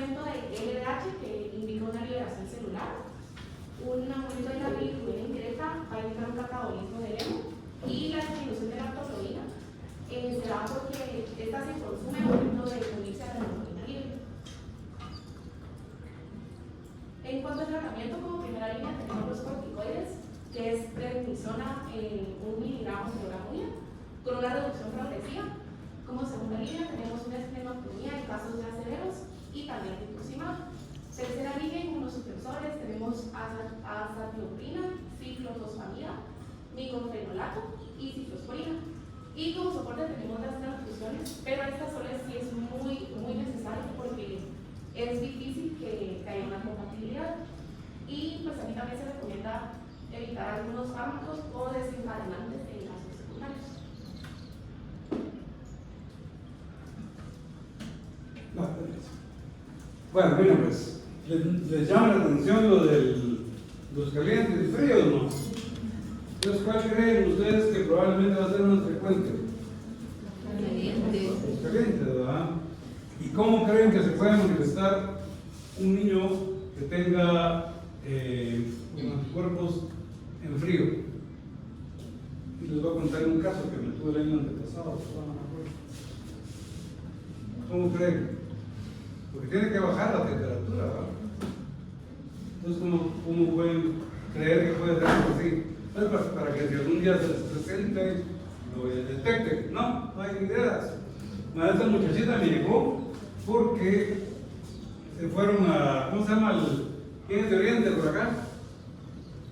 aumento de LDH que indica una liberación celular, un aumento de la bilirrubina indirecta va a indicar un catabolismo de hemo y la disminución de la lactoproteína se da porque esta se consume al momento de unirse a la hemoglobina libre. En cuanto al tratamiento, como primera línea tenemos los corticoides, que es prednisona en 1 miligramo por gramo día, con una reducción progresiva. Como segunda línea tenemos una esplenotonía en casos ya severos y también rituximab. Tercera línea, inmunosupresores, tenemos azathioprina, ciclofosfamida, micofenolato y ciclosporina. Y como soporte tenemos las transfusiones, pero esta solo sí es muy necesaria porque es difícil que haya una compatibilidad. Y pues aquí también se recomienda evitar algunos fármacos o desencadenantes en casos secundarios. Bueno, mira, pues, ¿les llama la atención lo de los calientes y fríos, no? Entonces, ¿cuál creen ustedes que probablemente va a ser más frecuente? Los calientes, ¿verdad? ¿Y cómo creen que se puede manifestar un niño que tenga anticuerpos en frío? Y les voy a contar un caso que me tuve el año antepasado. ¿Cómo creen? Porque tiene que bajar la temperatura, ¿verdad? Entonces, ¿cómo pueden creer que puede ser algo así? Pues para que si algún día se les presente, lo detecten. No hay ideas. Esta muchachita me llegó porque se fueron a, ¿cómo se llama? ¿Quién es de Oriente por acá?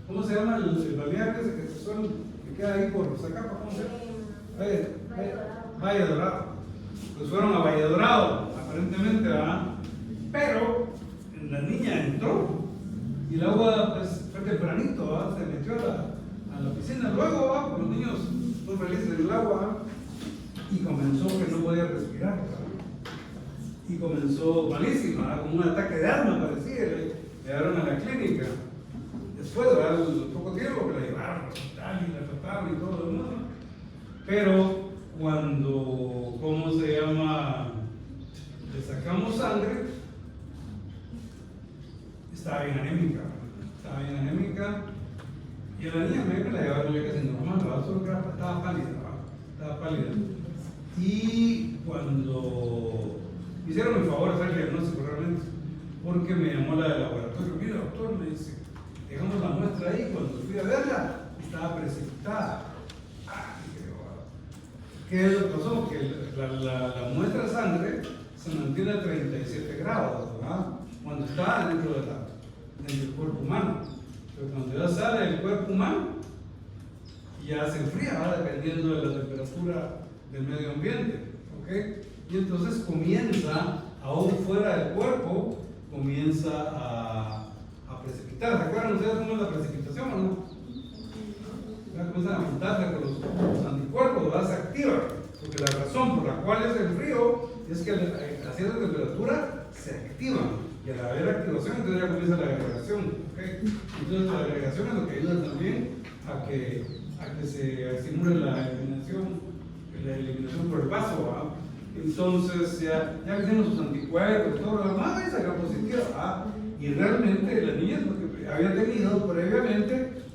¿Cómo se llama el balneario ese que queda ahí por Zacapa? ¿Cómo se llama? Valle Dorado. Pues fueron a Valle Dorado, aparentemente, ¿verdad? Pero la niña entró y el agua pues, fue tempranito, ¿verdad? Se metió a la piscina. Luego, ¿verdad? Porque los niños son felices en el agua, ¿verdad? Y comenzó que no podía respirar, ¿verdad? Y comenzó malísima, ¿verdad? Como un ataque de asma parecía. Le llevaron a la clínica. Después, ¿verdad? Al poco tiempo que la llevaron al hospital y la trataron y todo lo demás. Pero cuando, ¿cómo se llama? Le sacamos sangre, estaba bien anémica, y a la niña me la llevaron ya casi normal, ¿verdad? Solo que estaba pálida, y cuando me hicieron el favor de hacer el diagnóstico realmente, porque me llamó la del laboratorio, mira doctor, me dice, dejamos la muestra ahí, cuando fui a verla, estaba precipitada. ¿Qué es lo que pasó? Que la muestra de sangre se mantiene a 37 grados, ¿verdad? Cuando está dentro del cuerpo humano. Pero cuando ya sale del cuerpo humano, ya se enfría, ¿verdad? Dependiendo de la temperatura del medio ambiente, ¿ok? Y entonces comienza, aún fuera del cuerpo, comienza a precipitar. ¿Se acuerdan ustedes cómo es la precipitación o no? Comienzan a juntarse con los anticuerpos, ¿verdad? Se activan, porque la razón por la cual es el frío es que a cierta temperatura se activan, y al haber activación entonces ya comienza la agregación, ¿okay? Entonces la agregación es lo que ayuda también a que se estimule la eliminación por el vaso, ¿verdad? Entonces ya que tienen sus anticuerpos, todo lo demás, y saca positiva, ¿verdad? Y realmente la niña es porque había tenido previamente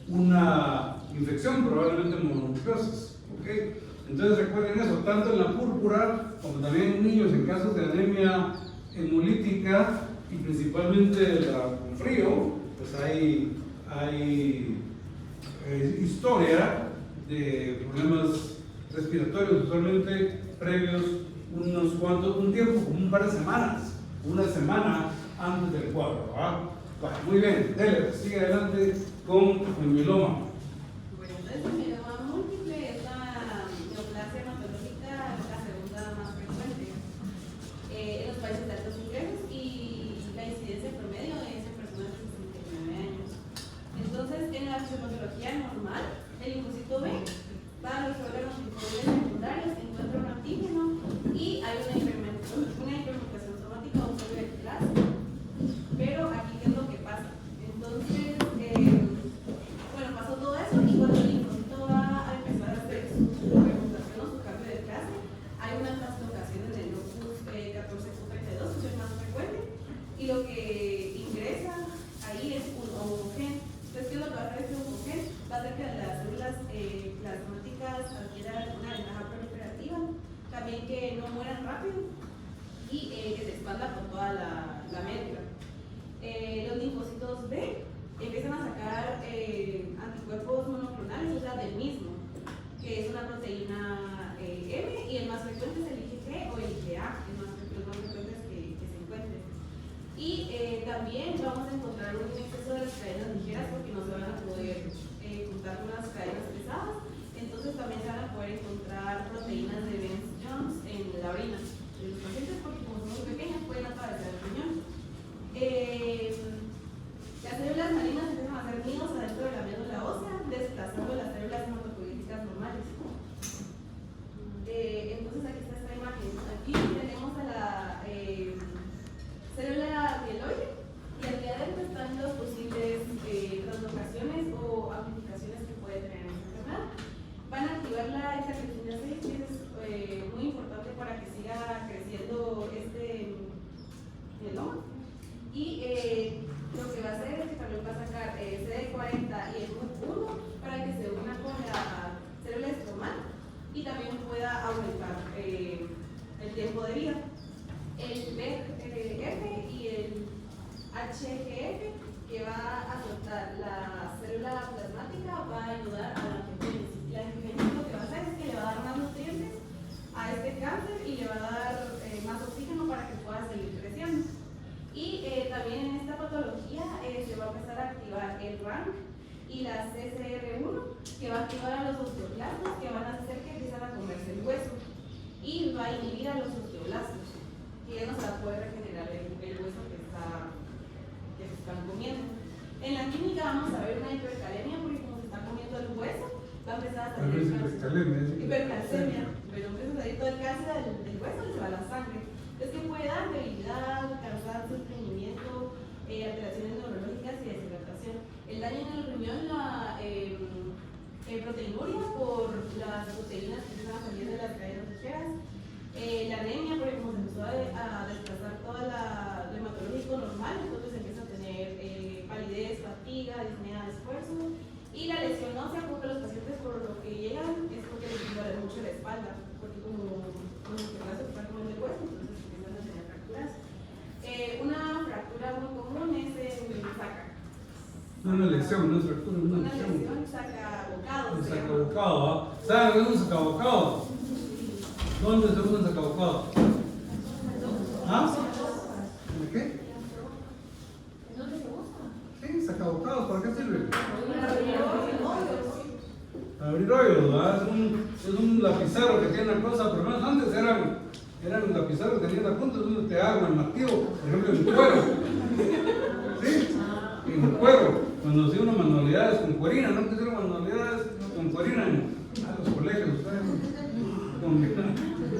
una infección, probablemente mononucleosis, ¿ok? Entonces recuerden eso, tanto en la púrpura como también en niños en casos de anemia hemolítica y principalmente con frío, pues hay historia de problemas respiratorios, usualmente previos un tiempo, como un par de semanas, una semana antes del cuadro, ¿verdad? Bueno, muy bien, dele, sigue adelante con el mieloma. El mieloma múltiple es la neoplasia hematológica, la segunda más frecuente en los países de altos ingresos, y la incidencia promedio es en personas de 69 años. Entonces, en la fisiopatología normal, el linfocito B va a los órganos linfoides secundarios, encuentra un antígeno y hay una hipermutación somática o un cambio de clase. Pero aquí, ¿qué es lo que pasa? Entonces, pasó todo eso, y cuando el linfocito va a empezar a hacer su reputación o su cambio de clase, hay una translocación en el locus 14q32, que es más y lo que ingresa ahí es un oncogen. Entonces, ¿qué es lo que va a hacer este oncogen? Va a hacer que las células plasmáticas adquieran una ventaja proliferativa, también que no mueran rápido y que se expanda por toda la médula. Los linfocitos B empiezan a sacar anticuerpos monoclonales, o sea, del mismo, que es una proteína M, y el más frecuente es el IgG o el IgA, los más frecuentes que se encuentren. Y también vamos a encontrar un exceso de las cadenas ligeras porque no se van a poder juntar con las cadenas pesadas. Entonces también se van a poder encontrar proteínas de Bence-Jones en la orina de los pacientes porque como son muy pequeñas pueden atravesar el riñón. Las células marinas empiezan a hacer nidos adentro de la médula ósea, desplazando las células hematopoyéticas normales. Entonces aquí está esta imagen. Aquí tenemos a la célula mieloide y aquí adentro están las posibles translocaciones o amplificaciones que puede tener esta enfermedad. Van a activar la interleucina 6, que es muy importante para que siga creciendo este mieloma. Y lo que va a hacer es que también va a sacar CD40 y el MUC1 para que se una con la célula estromal y también pueda aumentar el tiempo de vida. El BF y el HGF, que va a soltar la célula plasmática, va a ayudar a la angiogenesis. La angiogenesis lo que va a hacer es que le va a dar más nutrientes a este cáncer y le va a dar más oxígeno para que pueda seguir creciendo. Y también en esta patología se va a empezar a activar el RANK y la CCR1, que va a activar a los osteoblastos, que van a hacer que empiezan a comerse el hueso, y va a inhibir a los osteoblastos, y ya no se va a poder regenerar el hueso que se están comiendo. En la química vamos a ver una hipercalemia, porque como se está comiendo el hueso, va a empezar a salir hipercalcemia, pero empieza a salir todo el calcio del hueso y se va a la sangre. Es que puede dar debilidad, cansancio, estreñimiento, alteraciones neurológicas y deshidratación. El daño en el riñón, la proteinuria por las proteínas que empiezan a salir de las cadenas ligeras, la anemia, porque como se empezó a desplazar todo lo hematológico normal, entonces empieza a tener palidez, fatiga, disnea de esfuerzo, y la lesión ósea, porque los pacientes por lo que llegan es porque les duele mucho la espalda, porque como los brazo están comiendo el hueso, entonces empiezan a tener fracturas. Una fractura muy común es el saca. Una lesión, no es fractura, una lesión sacabocado. Un sacabocado, ¿ah? ¿Saben qué es un sacabocado? ¿Dónde se usa un sacabocado? ¿Ah? ¿De qué? ¿Dónde se usa? Sí, sacabocados, ¿para qué sirve? Para abrir hoyos, ¿verdad? Es un lapicero que tiene una cosa, pero menos antes eran lapiceros que tenían la punta donde te hago el martillo, por ejemplo, en cuero. ¿Sí? En cuero. Cuando hacía unas manualidades con cuerina, ¿no? Que hicieron manualidades con cuerina a los colegios,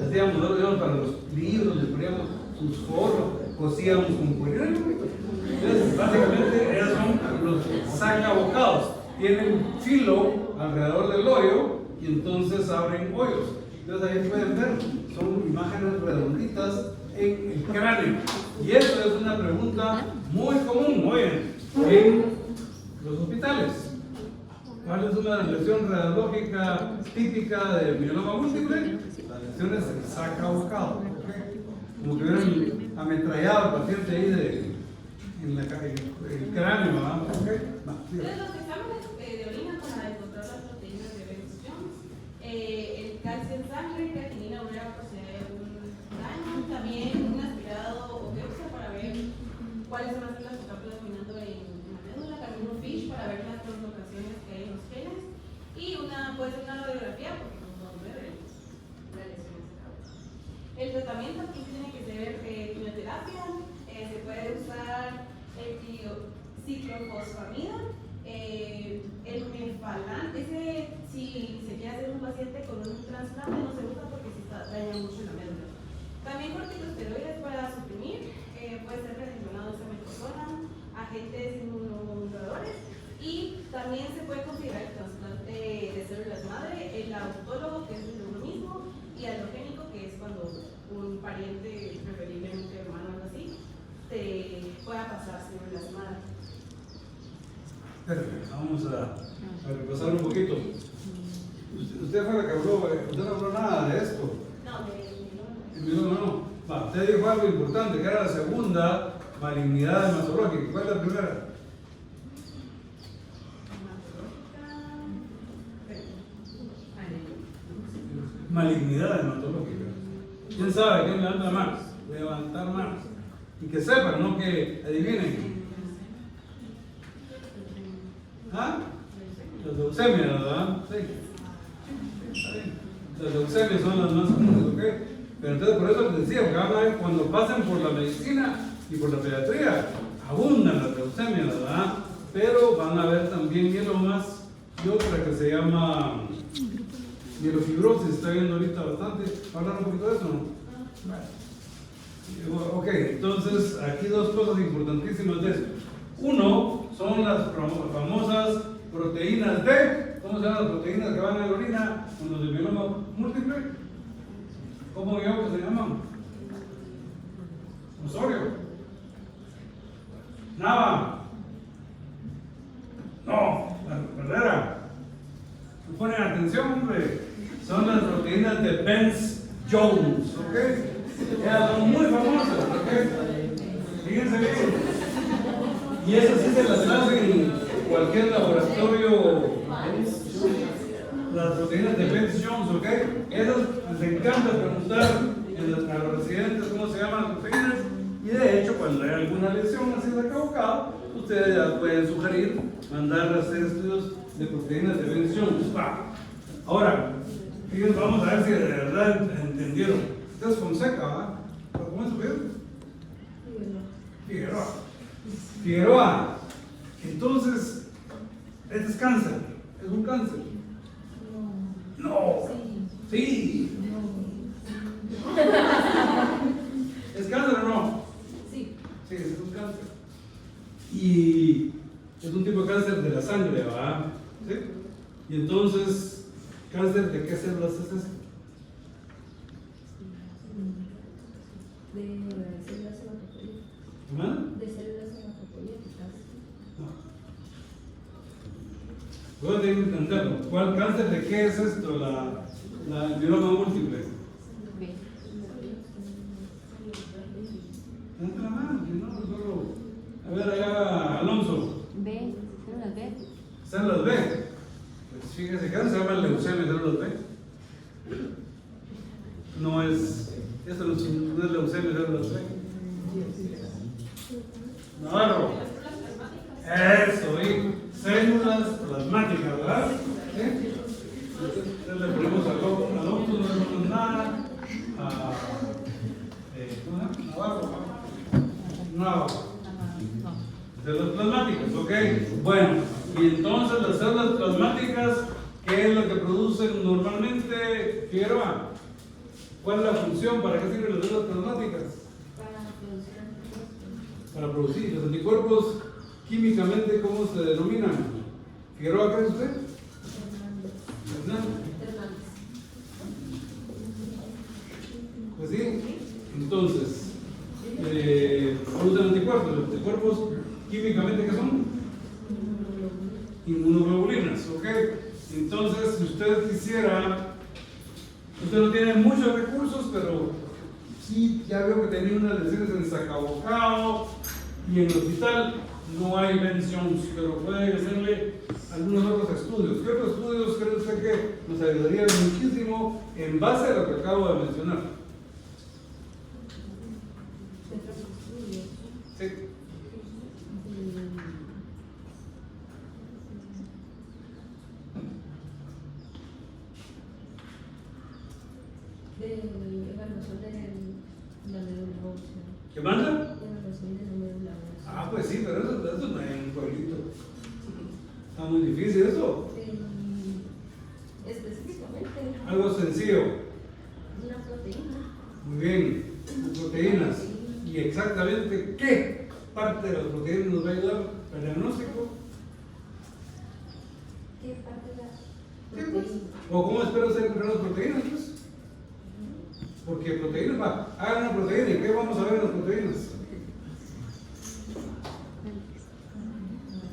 hacíamos nosotros para los libros, le poníamos sus forros, cosíamos con cuerina. Entonces, básicamente, esos son los sacabocados. Tienen filo alrededor del hoyo y entonces abren hoyos. Entonces ahí pueden ver, son imágenes redonditas en el cráneo. Y eso es una pregunta muy común, oigan, en los hospitales. ¿Cuál es una lesión radiológica típica de mieloma múltiple? La lesión es el sacabocado. ¿Okay? Como que hubieran ametrallado al paciente ahí en el cráneo, ¿verdad? ¿Okay? Entonces, los exámenes de orina para encontrar las proteínas de Bence-Jones, el calcio en sangre, creatinina hubiera proceder un daño, también un aspirado o biopsia para ver cuáles son las células que están predominando en la médula, también un FISH para ver las translocaciones que hay en los genes, y puede ser una radiografía porque no podemos ver la lesión en ese. El tratamiento aquí tiene que ser quimioterapia, se puede usar el ciclofosfamida, el mefalán. Ese, si se quiere hacer un paciente con un trasplante, no se usa porque se daña mucho la médula. También corticosteroides para suprimir, puede ser relacionado a metosona, agentes inmunomoduladores, y también se puede considerar el trasplante de células madre, el autólogo, que es de uno mismo, y alogénico, que es cuando un pariente, preferiblemente hermano o algo así, te pueda pasar sobre las madres. Vamos a repasar un poquito. Usted fue la que habló, usted no habló nada de esto. No, No. Va, usted dijo algo importante, que era la segunda malignidad hematológica. ¿Cuál es la primera? Malignidad hematológica. ¿Quién sabe? ¿Quién levanta manos? Levantar manos. Y que sepan, no que adivinen. ¿Ah? Las leucemias, ¿verdad? Sí. Las leucemias son las más comunes, ¿ok? Pero entonces por eso les decía, porque van a ver, cuando pasen por la medicina y por la pediatría, abundan las leucemias, ¿verdad? Pero van a ver también mielomas y otra que se llama mielofibrosis, está viendo ahorita bastante. ¿Hablar un poquito de eso, no? Ok, entonces aquí dos cosas importantísimas de eso. Uno, son las famosas proteínas D. ¿Cómo se llaman las proteínas que van a la orina con los de mieloma múltiple? ¿Cómo yo que se llaman? Osorio. Nava. No, Herrera. ¿Me ponen atención, hombre? Son las proteínas de Benz-Jones, ¿ok? Ya son muy famosas, ¿ok? Fíjense bien. Y esas sí se las hacen en cualquier laboratorio. Las proteínas de Benz-Jones, ¿ok? Esas les encanta preguntar a los residentes cómo se llaman las proteínas. Y de hecho, cuando hay alguna lesión así de caducado, ustedes ya pueden sugerir mandar a hacer estudios de proteínas de Benz-Jones. Ahora, fíjense, vamos a ver si de verdad entendieron. Esta es Fonseca, ¿verdad? ¿Cómo es su apellido? Figueroa. Entonces, este es cáncer. ¿Es un cáncer? No. Sí. ¿Es cáncer o no? Sí. Sí, es un cáncer. Y es un tipo de cáncer de la sangre, ¿verdad? ¿Sí? Y entonces, ¿cáncer de qué células es este? De células hematopoyéticas. ¿Humana? De células hematopoyéticas. No. Voy a tener que entenderlo. ¿Cuál cáncer de qué es esto? El mieloma múltiple. B. Levanta la mano, si no, solo. A ver, allá, Alonso. B. Células B. Células B. Pues fíjese, ¿qué se llama leucemia de células B? No es. Esto no es leucemia de células B. Navarro. Eso, y células plasmáticas, ¿verdad? ¿Sí? Entonces le ponemos al doctor, no le ponemos nada. Navarro. Células plasmáticas, ok. Bueno, y entonces las células plasmáticas, ¿qué es lo que producen normalmente, Figueroa? ¿Cuál es la función? ¿Para qué sirven las células plasmáticas? Para producir los anticuerpos. Químicamente, ¿cómo se denominan? ¿Figueroa, cree usted? Hernández. Pues sí, entonces, producen anticuerpos. Los anticuerpos, químicamente, ¿qué son? Inmunoglobulinas, ¿ok? Entonces, si usted quisiera, usted no tiene muchos recursos, pero sí, ya veo que tenía unas lesiones en Zacabocao y en el hospital no hay menciones, pero puede hacerle algunos otros estudios. ¿Qué otros estudios cree usted que nos ayudarían muchísimo en base a lo que acabo de mencionar? Sí. De evaluación de la médula ósea. ¿Qué manda? De evaluación de la médula ósea. Ah, pues sí, pero eso no hay en un pueblito. Está muy difícil eso. Específicamente. Algo sencillo. Una proteína. Muy bien. Proteínas. ¿Y exactamente qué parte de las proteínas nos va a ayudar para el diagnóstico? ¿Qué parte de la Sí, pues. proteína? ¿O cómo espero usted encontrar las proteínas? Pues? Porque proteínas, hagan una proteína, ¿y qué vamos a ver en las proteínas?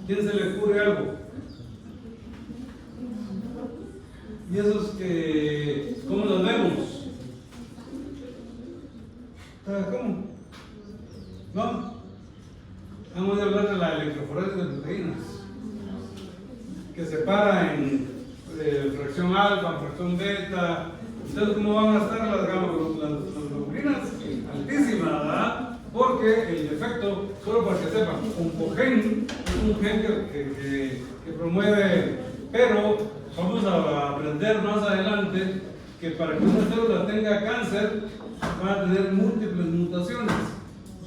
¿Quién se le ocurre algo? ¿Y esos que, cómo los vemos? ¿Cómo? ¿No? Vamos a hablar de la electroforesis de proteínas, que separa en fracción alfa, fracción beta. Entonces, ¿cómo van a estar las globulinas? Altísimas, ¿verdad? Porque el defecto, solo para que sepan, oncogen es un gen que promueve, pero vamos a aprender más adelante que para que una célula tenga cáncer va a tener múltiples mutaciones.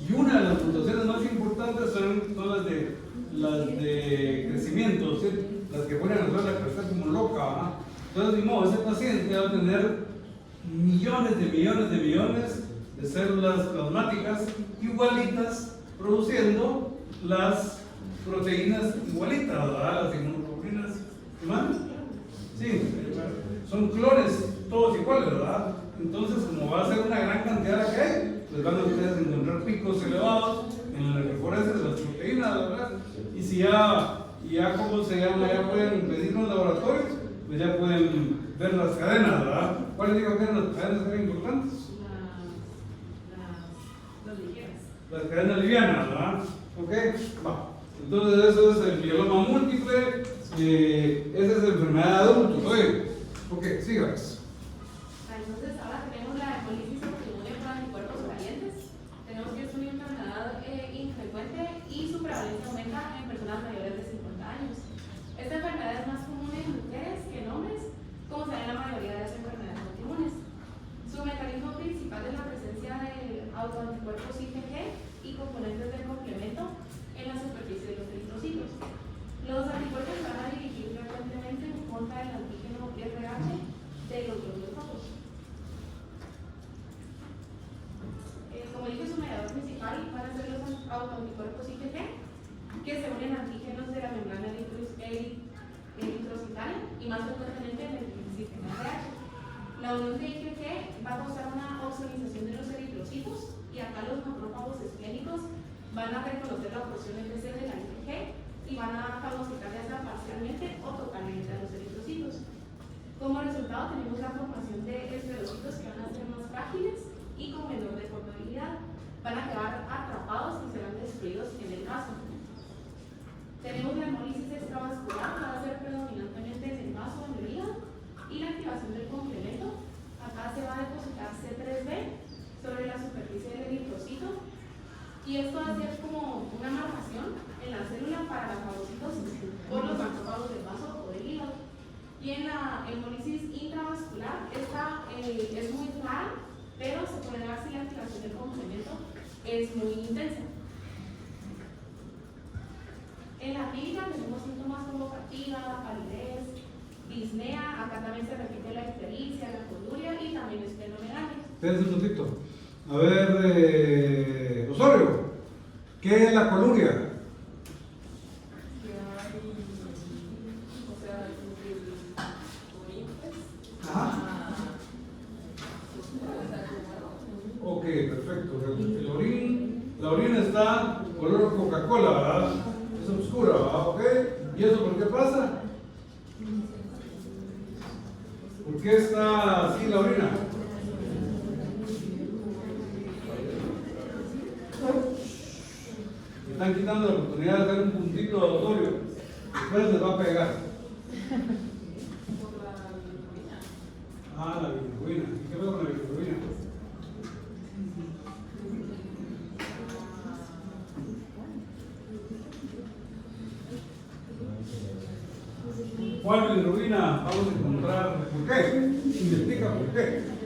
Y una de las mutaciones más importantes son las de crecimiento, ¿sí? Las que ponen a la célula a crecer como loca, ¿verdad? Entonces, de modo, ese paciente va a tener millones de células plasmáticas igualitas produciendo las proteínas igualitas, ¿verdad? Las inmunoglobulinas. ¿Igual? Sí, son clones todos iguales, ¿verdad? Entonces, como va a ser una gran cantidad que hay, pues van a ustedes encontrar picos elevados en la electroforesis de las proteínas, ¿verdad? Y si ya ¿cómo se llama? Ya pueden pedir los laboratorios, pues ya pueden ver las cadenas, ¿verdad? ¿Cuáles digo que eran las cadenas que eran importantes? Las ligeras. Las cadenas livianas, ¿verdad? ¿Ok? Va. Entonces eso es el mieloma múltiple, esa es la enfermedad de adultos, oye. Ok, sigas. Entonces ahora tenemos la hemólisis autoinmune por anticuerpos calientes. Tenemos que es una enfermedad infrecuente y su prevalencia aumenta en personas mayores de 50 años. Esta enfermedad es más común en mujeres que en hombres, como se ve en la mayoría de las enfermedades autoinmunes. Su mecanismo principal es la presencia de autoanticuerpos IgG y componentes del complemento en la superficie de los eritrocitos. Los anticuerpos van a dirigir frecuentemente en contra del antígeno RH de los glóbulos rojos. Como dije, su mediador principal van a ser los autoanticuerpos IgG, que se unen a antígenos de la membrana eritrocital y más frecuentemente del sistema RH. La unión de IgG va a causar una oxonización de los eritrocitos y acá los macrófagos esplénicos van a reconocer la porción FC de la IgG y van a fagocitar ya sea parcialmente o totalmente a los eritrocitos. Como resultado tenemos la formación de esclerocitos que van a ser más frágiles y con menor deformabilidad. Van a quedar atrapados y serán destruidos en el vaso. Tenemos la hemólisis extravascular, que va a ser predominantemente en el vaso, en el hígado, y la activación del complemento. Acá se va a depositar C3b sobre la superficie del eritrocito y esto va a ser como una marcación en la célula para la fagocitosis por los macrófagos del vaso o del hígado. Y en la hemólisis intravascular, esta es muy rara, pero se puede dar si la activación del complemento es muy intensa. En la clínica tenemos síntomas como fatiga, palidez, disnea, acá también se repite la ictericia, la coluria y también esplenomegalia. Espérense un momentito. A ver, Osorio, ¿qué es la coluria? Ajá. Ok, perfecto. La orina está color Coca-Cola, ¿verdad? Es oscura, ¿verdad? Ok. ¿Y eso por qué pasa? ¿Por qué está así la orina? Me están quitando la oportunidad de hacer un puntito aleatorio. Después les va a pegar. Ah, la bilirrubina. ¿Y qué pasa con la bilirrubina? ¿Cuál bilirrubina vamos a encontrar? ¿Por qué? Investiga por qué.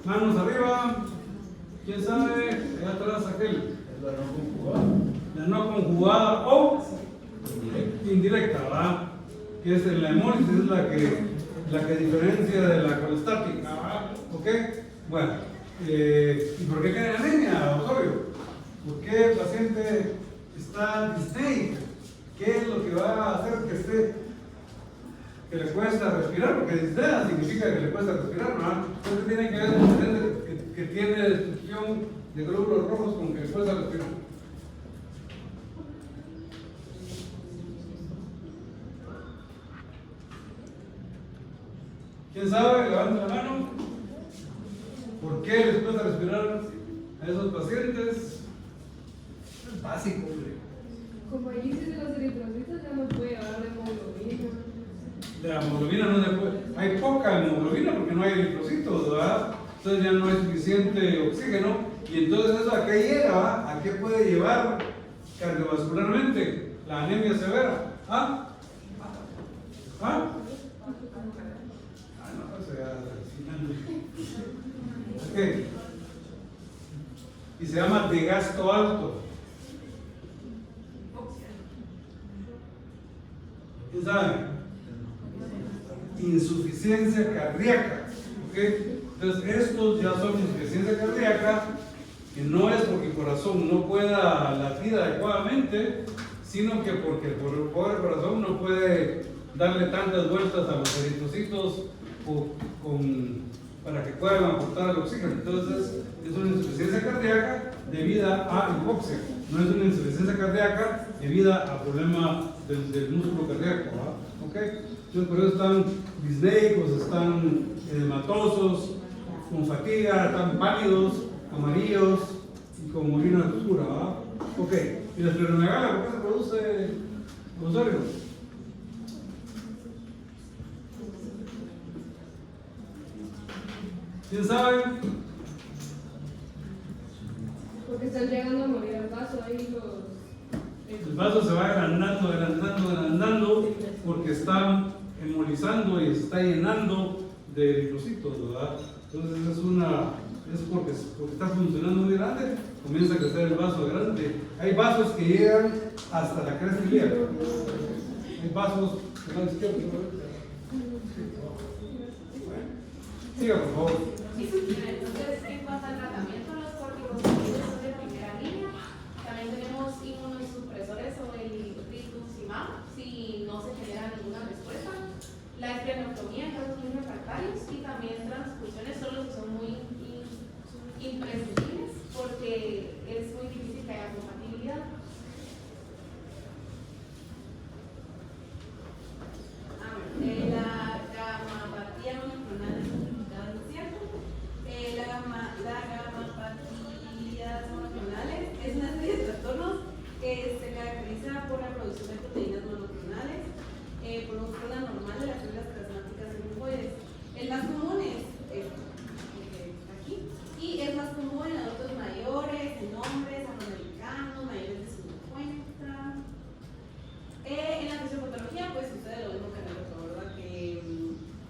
Manos arriba. ¿Quién sabe? Allá atrás aquel. La no conjugada o indirecta, ¿verdad? Que es la hemólisis, es la que diferencia de la colestática, ¿verdad? ¿Ok? Bueno, ¿y por qué tiene anemia, Osorio? ¿Por qué el paciente está disneico? ¿Qué es lo que va a hacer que le cuesta respirar? Porque disnea significa que le cuesta respirar, ¿no? Entonces tiene que ver con que tiene destrucción de glóbulos fármacos con que después se respiran. ¿Quién sabe? Levante la mano. ¿Por qué les cuesta respirar a esos pacientes? Es básico, hombre. Como ahí dice los eritrocitos, ya no puede hablar de hemoglobina. De la hemoglobina no se puede. Hay poca hemoglobina porque no hay eritrocitos, ¿verdad? Entonces ya no hay suficiente oxígeno. Y entonces eso a qué llega, ¿va? ¿A qué puede llevar cardiovascularmente? La anemia severa. ¿Ah? ¿Ah? No, eso ya ok. Y se llama de gasto alto. ¿Quién sabe? Insuficiencia cardíaca. ¿Ok? Entonces, estos ya son insuficiencia cardíaca, que no es porque el corazón no pueda latir adecuadamente, sino que porque el pobre corazón no puede darle tantas vueltas a los eritrocitos para que puedan aportar el oxígeno. Entonces, es una insuficiencia cardíaca debida a hipoxia, no es una insuficiencia cardíaca debida a problema del músculo cardíaco. ¿Ok? Entonces, por eso están disneicos, están edematosos, con fatiga, están pálidos, amarillos y con orina oscura. Ok, y la escleromegalia, ¿por qué se produce, Osorio? ¿Quién sabe? Porque están llegando a morir al vaso ahí los... El vaso se va agrandando porque está hemolizando y se está llenando de eritrocitos, ¿verdad? Entonces es porque está funcionando muy grande, comienza a crecer el vaso grande. Hay vasos que llegan hasta la cresta ilíaca. Hay vasos que van izquierda. Siga, por favor. Entonces, en cuanto al tratamiento, los corticosteroides son de primera línea. También tenemos inmunosupresores o el rituximab, si no se genera ninguna respuesta. La esplenectomía en casos muy refractarios y también transfusiones son los que son muy imprescindibles porque es muy difícil que haya compatibilidad. La gamapatía monoclonal es complicado, ¿no es cierto? La gamapatía monoclonales es una serie de trastornos que se caracteriza por la producción de proteínas monoclonales por un clon anormal de las células plasmáticas linfoides. El más común es aquí y es más común en adultos mayores, en hombres afroamericanos, mayores de 50. En la fisiopatología pues sucede lo mismo que en el otro, ¿verdad? Que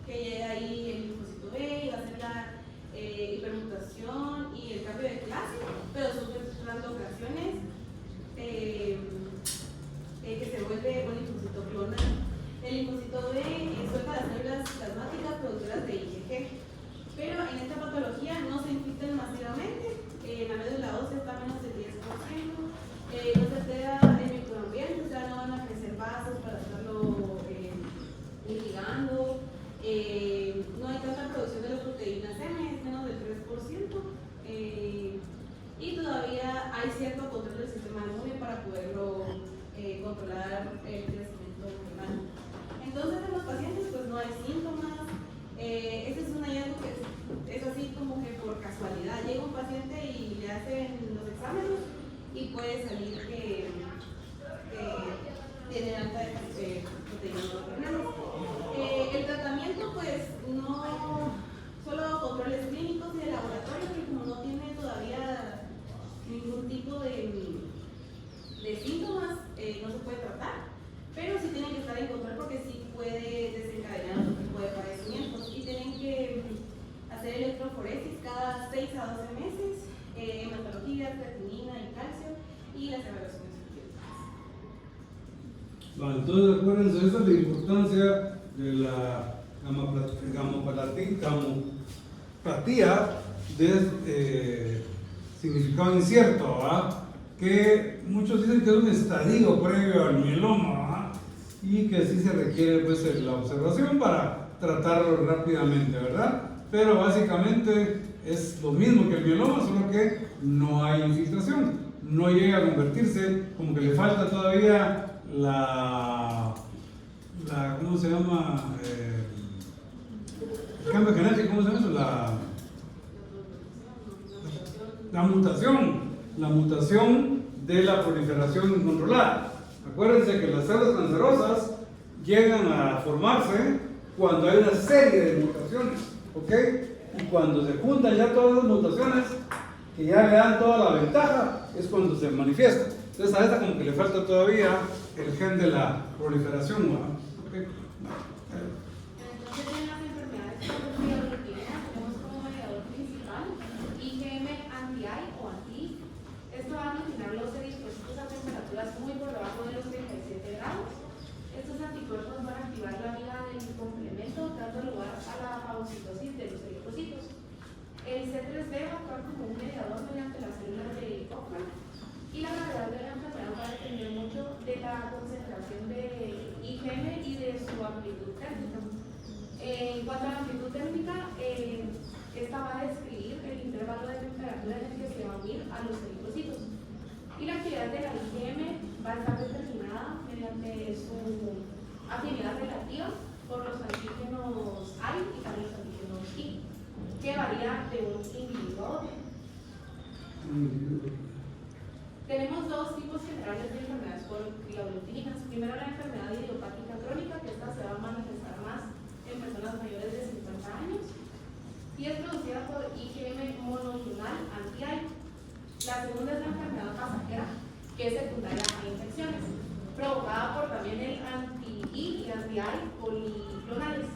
llega ahí el linfocito B y va a hacer la hipermutación y el cambio de clase, pero sufre translocaciones que se vuelve un linfocito clonal. El linfocito B suelta las células plasmáticas productoras de IgG, pero en esta patología no se infiltran masivamente, la médula ósea está a menos del 10%, no se altera el microambiente, o sea, no van a crecer vasos para estarlo mitigando, no hay tanta producción de las proteínas M, es menos del 3%, y todavía hay cierto control del sistema inmune para poderlo controlar el crecimiento hormonal. Entonces en los pacientes pues no hay síntomas. Este es un hallazgo que es así como que por casualidad. Llega un paciente y le hacen los exámenes y puede salir que tiene alta proteínas monoclonales. El tratamiento pues no solo controles clínicos y de laboratorio, porque como no tiene todavía ningún tipo de síntomas, no se puede tratar, pero sí tienen que estar en control porque sí puede desencadenar otro tipo de padecimientos y tienen que hacer electroforesis cada 6 a 12 meses, hematología, creatinina y calcio y las evaluaciones científicas. Vale, entonces acuérdense, esa es la importancia de la gamopatía de significado incierto, ¿verdad? Que muchos dicen que es un estadio previo al mieloma, ¿verdad? Y que sí se requiere pues la observación para tratarlo rápidamente, ¿verdad? pero básicamente es lo mismo que el mieloma, solo que no hay infiltración, no llega a convertirse, como que le falta todavía ¿cómo se llama? El cambio genético, ¿cómo se llama eso? La mutación de la proliferación incontrolada. Acuérdense que las células cancerosas llegan a formarse cuando hay una serie de mutaciones, ¿ok? Y cuando se juntan ya todas las mutaciones, que ya le dan toda la ventaja, es cuando se manifiesta. Entonces a esta como que le falta todavía el gen de la proliferación, ¿no? ¿Okay? Entonces, en las enfermedades crónicas tenemos como mediador principal IgM anti-I o anti-I. Esto va a aglutinar los eritrocitos a temperaturas muy por debajo de los 37 grados. Estos anticuerpos van a activar la vía del complemento, dando lugar a la fagocitosis de los eritrocitos. El C3b va a actuar como un mediador mediante las células de Cochrane. Y la gravedad de la enfermedad va a depender mucho de la concentración de IgM y de su amplitud térmica. En cuanto a la amplitud térmica, esta va a describir el intervalo de temperatura en el que se va a unir a los eritrocitos. Y la actividad de la IgM va a estar determinada mediante su afinidad relativa por los antígenos I y también los antígenos I, que varía de un individuo a otro. Tenemos dos tipos generales de enfermedades por crioglutininas. Primero, la enfermedad idiopática crónica, que esta se va a manifestar más en personas mayores de 50 años y es producida por IgM monoclonal anti-I. La segunda es la enfermedad pasajera, que es secundaria a infecciones, provocada por también el anti-I y anti-I policlonales.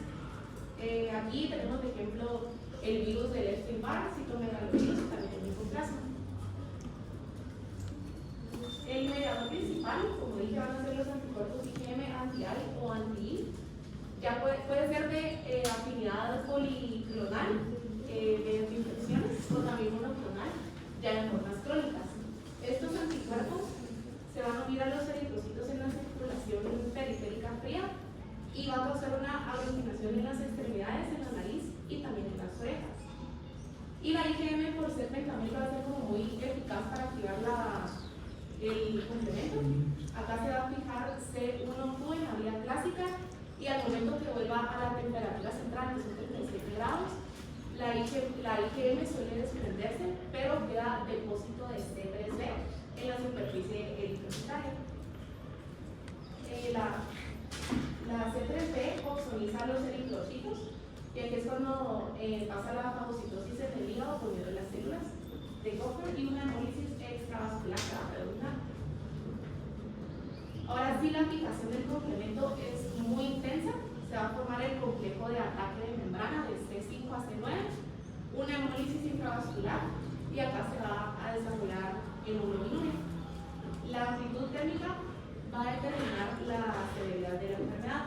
Aquí tenemos de ejemplo el virus del Epstein-Barr, citomegalovirus y también el micoplasma. El mediador principal, como dije, van a ser los anticuerpos IgM anti-I o anti-I. Ya puede ser de afinidad policlonal, mediante infecciones, o también monoclonal, ya en formas crónicas. Estos anticuerpos se van a unir a los eritrocitos en la circulación periférica fría y va a causar una aglutinación en las extremidades, en la nariz y también en las orejas. Y la IgM, por ser medicamento, va a ser como muy eficaz para activar el complemento. Acá se va a fijar C1Q en la vía clásica y al momento que vuelva a la temperatura central, que son 37 grados, la IgM suele desprenderse, pero queda depósito de C3b en la superficie eritrocitaria. La C3b oxoniza los eritrocitos, y aquí es cuando pasa la fagocitosis en el hígado poniendo las células de Cochrane y una hemólisis extravascular que va a predominar. Ahora sí, la aplicación del complemento es muy intensa. Se va a formar el complejo de ataque de membrana de C5 a C9, una hemólisis intravascular y acá se va a desarrollar hemoglobinuria. La amplitud térmica va a determinar la severidad de la enfermedad.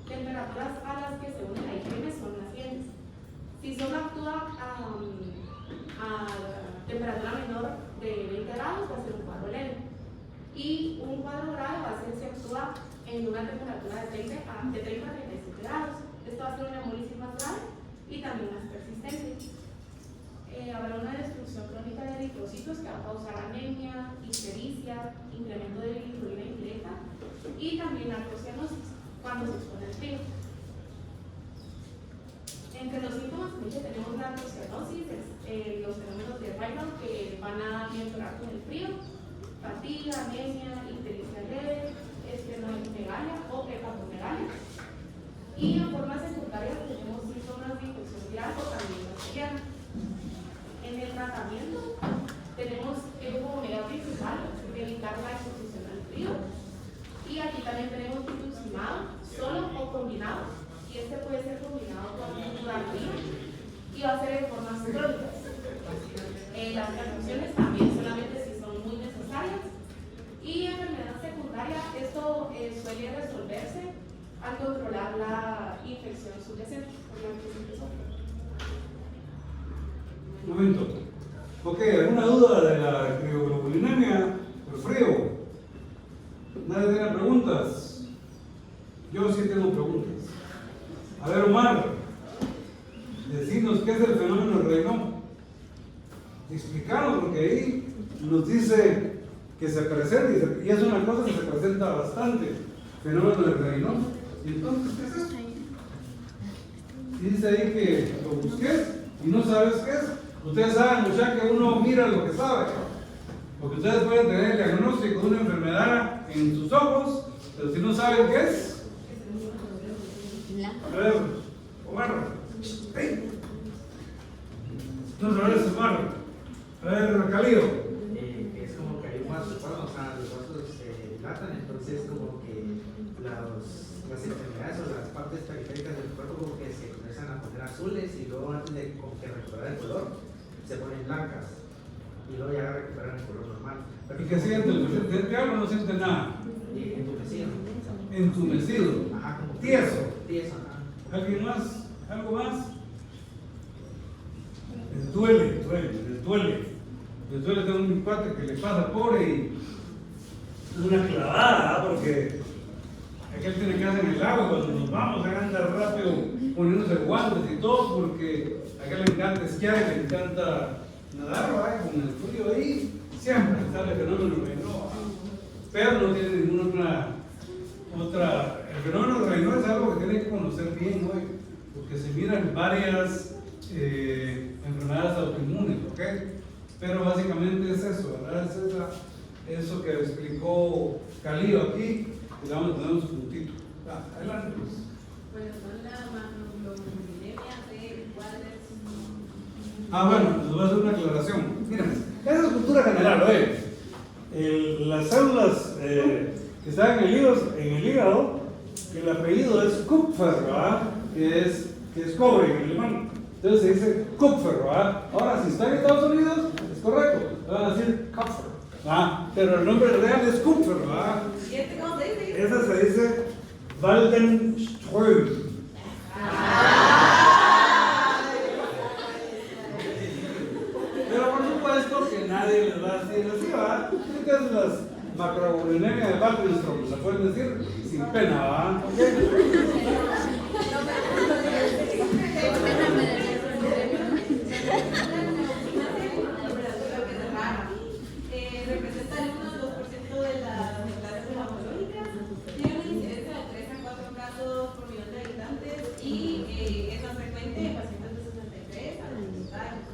Temperaturas a las que se une la IgM son las siguientes. Si solo actúa a temperatura menor de 20 grados, va a ser un cuadro leve. Y un cuadro grave va a ser si actúa en una temperatura de 30 a 37 grados. Esto va a ser una hemólisis más grave y también más persistente. Habrá una destrucción crónica de eritrocitos que va a causar anemia, ictericia, incremento de bilirrubina indirecta y también narcocianosis cuando se expone al frío. Entre los síntomas tenemos la narcocianosis, los fenómenos de Raynaud que van a mejorar con el frío, fatiga, anemia, ictericia leve, esplenomegalia o hepatomegalia. Y en forma secundaria tenemos síntomas de infección viral o también bacteriana. En el tratamiento tenemos como medida principal evitar la exposición al frío. Y aquí también tenemos rituximab, solo o combinado. Y este puede ser combinado con fludarabina y va a ser en formas crónicas. Las transfusiones también solamente si son muy necesarias. Y enfermedad secundaria, esto suele resolverse al controlar la infección subyacente por la que se empezó. Un momento. Ok, ¿alguna duda de la crioglobulinemia por frío? ¿Nadie tiene preguntas? Yo sí tengo preguntas. A ver, Omar. decirnos qué es el fenómeno del Raynaud. Explicarlo, porque ahí nos dice que se presenta, y es una cosa que se presenta bastante, fenómeno del Raynaud. Y entonces, ¿qué es esto? Y dice ahí que lo busques y no sabes qué es. Ustedes saben, muchachos, que uno mira lo que sabe. Porque ustedes pueden tener el diagnóstico de una enfermedad en sus ojos, pero si no saben qué es. A ver, Omar. ¡Ey! No sabes, Omar. A ver, Calío. Es como que hay un vaso, o sea, los vasos se dilatan, entonces como que las enfermedades o las partes periféricas del cuerpo como que se comienzan a poner azules y luego antes de como que recuperar el color se ponen blancas y luego ya recuperan el color normal. ¿Y qué siente? ¿Siente algo o no siente nada? Entumecido. Entumecido. Ajá, como Tieso. Tieso, ajá. ¿Alguien más? ¿Algo más? Les duele. Les duele, tengo un cuate que le pasa pobre y una clavada, porque aquel tiene que hacer en el agua cuando nos vamos, a andar rápido poniéndose guantes y todo, porque a aquel le encanta esquiar y le encanta nadar, ¿verdad? Con el frío ahí, siempre sale el fenómeno Raynaud, pero no tiene ninguna otra. El fenómeno Raynaud es algo que tiene que conocer bien hoy, porque se miran varias enfermedades autoinmunes, ¿ok? Pero básicamente es eso, ¿verdad? Es eso que explicó Calío aquí, y le vamos a poner un puntito. Adelante, pues. Bueno, son la macroglobulinemia de Waldenström. Bueno, les voy a hacer una aclaración. Miren, esa es cultura general, oye. Las células que están en el hígado, que el apellido es Kupfer, ¿verdad? Que es cobre en alemán. Entonces se dice Kupfer, ¿verdad? Ahora, si está en Estados Unidos, es correcto, le van a decir Kupfer, ¿verdad? Pero el nombre real es Kupfer, ¿verdad? ¿Y este cómo se dice? Esa se dice Waldenström. Pero por supuesto que nadie les va a decir así, ¿verdad? Entonces las macroglobulinemia de Waldenström la pueden decir sin pena, ¿verdad? Representa el 1 o 2% de las neoplasias hematológicas, tiene una incidencia de 3 a 4 casos por millón de habitantes y es más frecuente en pacientes de 63 a 60 años.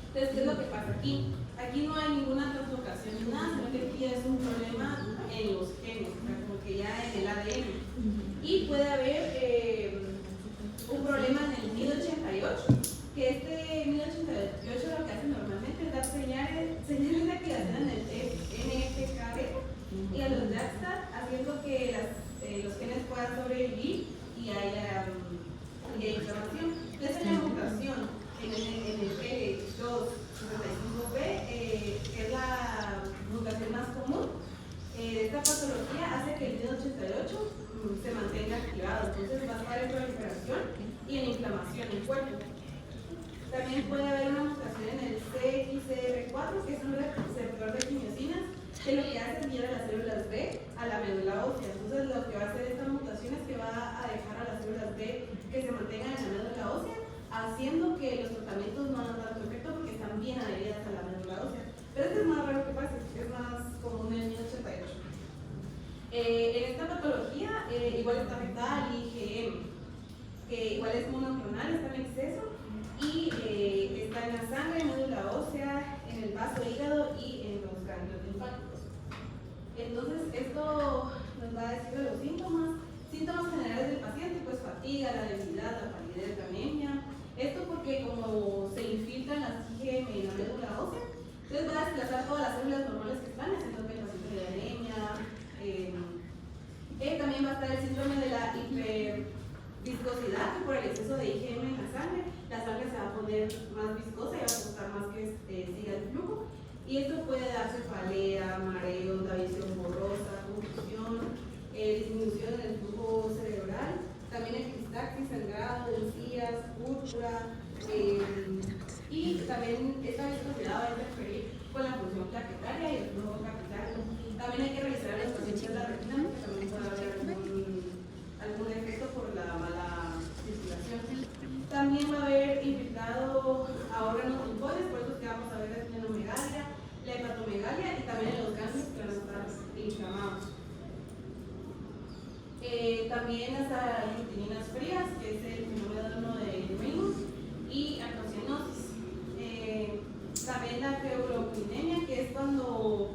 Entonces, ¿qué es lo que pasa aquí? Aquí no hay ninguna translocación ni nada, sino que aquí es un problema en los genes, o sea, como que ya en el ADN. Y puede haber un problema en el MID88, que este MID88 lo que hace normalmente es dar señales de activación en el NFKB y a los JAK-STAT, haciendo que los genes puedan sobrevivir y haya inflamación. Entonces, la mutación en el L265B, que es la mutación más común, esta patología hace que el MID88 se mantenga activado, entonces va a estar en proliferación y en inflamación en el cuerpo. También puede haber una mutación en el CXCR4, que es un receptor de quimiosinas, que lo que hace es guiar a las células B a la médula ósea. Entonces, lo que va a hacer esta mutación es que va a dejar a las células B que se mantengan en la médula ósea, haciendo que los tratamientos no hagan tanto efecto porque están bien adheridas a la médula ósea. Pero esto es más raro que pase, es más común en el MID88. En esta patología, igual está afectada al IgM, que igual es monoclonal, está en exceso y está en la sangre, médula ósea, en el vaso hígado y en los ganglios linfáticos. Entonces, esto nos va a decir de los síntomas generales del paciente, pues fatiga, la debilidad, la palidez, la anemia. Esto porque como se infiltran las IgM en la médula ósea, entonces va a desplazar todas las células normales que están, haciendo que el paciente le dé anemia. También va a estar el síndrome de la hiperviscosidad, que por el exceso de IgM en la sangre se va a poner más viscosa y va a costar más que siga el flujo. Y esto puede dar cefalea, mareo, visión borrosa, confusión, disminución en el flujo cerebral, también epistaxis, sangrado, encías, púrpura, y también esta viscosidad va a interferir con la función plaquetaria y el flujo capitario. También hay que revisar a los pacientes la retina, porque también puede haber algún efecto por la mala circulación. También va a haber a órganos linfoides, por eso es que vamos a ver la esplenomegalia, la hepatomegalia y también en los ganglios que van a estar inflamados. También hasta glutininas frías, que es el fenómeno de Reynolds, y antocianosis. También la febroclinemia, que es cuando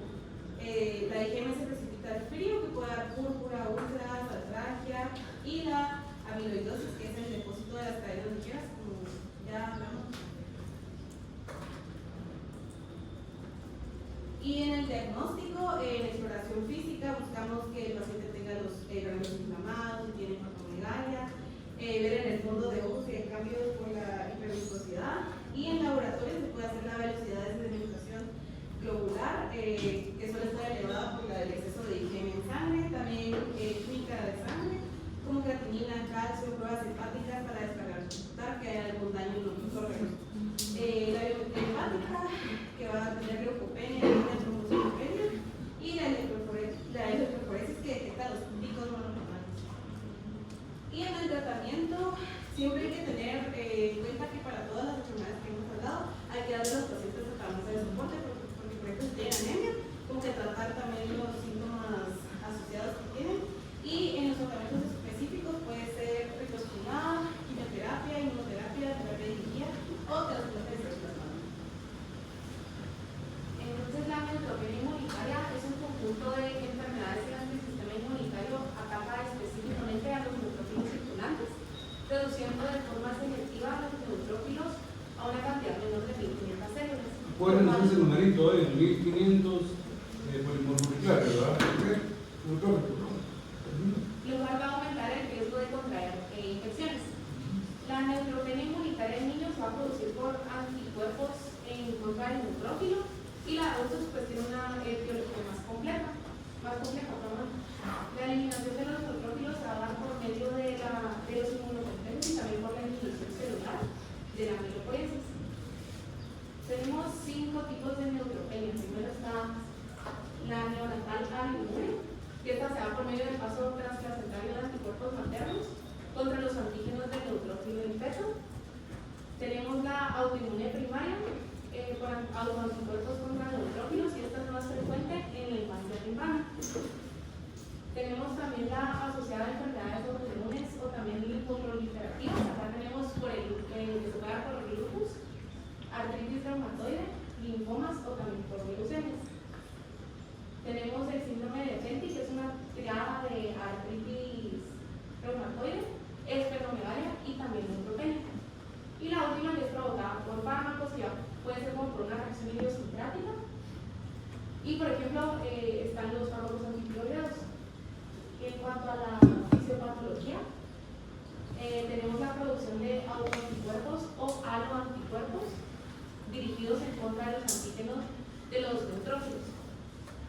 la IgM se precipita al frío, que puede dar púrpura, úlceras, artralgia, y la amiloidosis, que es el depósito de las cadenas ligeras, como ya hablamos. Y en el diagnóstico, en exploración física, buscamos que el paciente tenga los ganglios inflamados, si tiene hepatomegalia, ver en el fondo de ojos si hay cambios por la hiperviscosidad, y en laboratorio se puede hacer la velocidad de sedimentación globular, que suele estar elevada por el exceso de IgM en sangre, también química de sangre, como creatinina, calcio, pruebas hepáticas para descartar que hay algún daño en los órganos. La biometría hepática, que va a tener leucopenia, trombocitopenia, y la electroforesis, que detecta los picos monoclonales. Y en el tratamiento, siempre hay que tener en cuenta que para todas las enfermedades que hemos hablado, hay que darle a los pacientes tratamientos de soporte, porque por ejemplo, si tienen anemia, como que tratar también los síntomas asociados que tienen. Y en los tratamientos específicos puede ser rituximab, quimioterapia, inmunoterapia, terapia dirigida o trasplante de células madre. Entonces, la neutropenia inmunitaria es un conjunto de enfermedades en las que el sistema inmunitario ataca específicamente a los neutrófilos circulantes, reduciendo de forma selectiva a los neutrófilos a una cantidad menor de 1500 células. Pueden hacer ese numerito de 1500 polimormoleculares, ¿verdad? Neutrófilos. Lo cual va a aumentar el riesgo de contraer infecciones. La neutropenia inmunitaria en niños va a producir por anticuerpos en contra del neutrófilo, y la adultos pues tiene una etiología más compleja. La eliminación de los neutrófilos se va a dar por medio de los inmunocomplejos y también por la inhibición celular de la amilopoiesis. Tenemos 5 tipos de neutropenia. Primero está la neonatal inmune, que esta se da por medio del paso transplacentario de anticuerpos maternos contra los antígenos del neutrófilo del feto. Tenemos la autoinmune primaria, con autoanticuerpos contra neutrófilos, y esta es más frecuente en la infancia temprana. Tenemos también la asociada a enfermedades autoinmunes o también linfoproliferativas. Acá tenemos por el que se puede dar por el lupus, artritis reumatoide, linfomas o también por leucemias. Tenemos el síndrome de Fenty, que es una triada de artritis reumatoide, esplenomegalia y también neutropenia. Y la última, que es provocada por fármacos, que puede ser como por una reacción idiosincrática. Y por ejemplo, están los fármacos antipiroideos. En cuanto a la fisiopatología, tenemos la producción de autoanticuerpos o aloanticuerpos dirigidos en contra de los antígenos de los neutrófilos.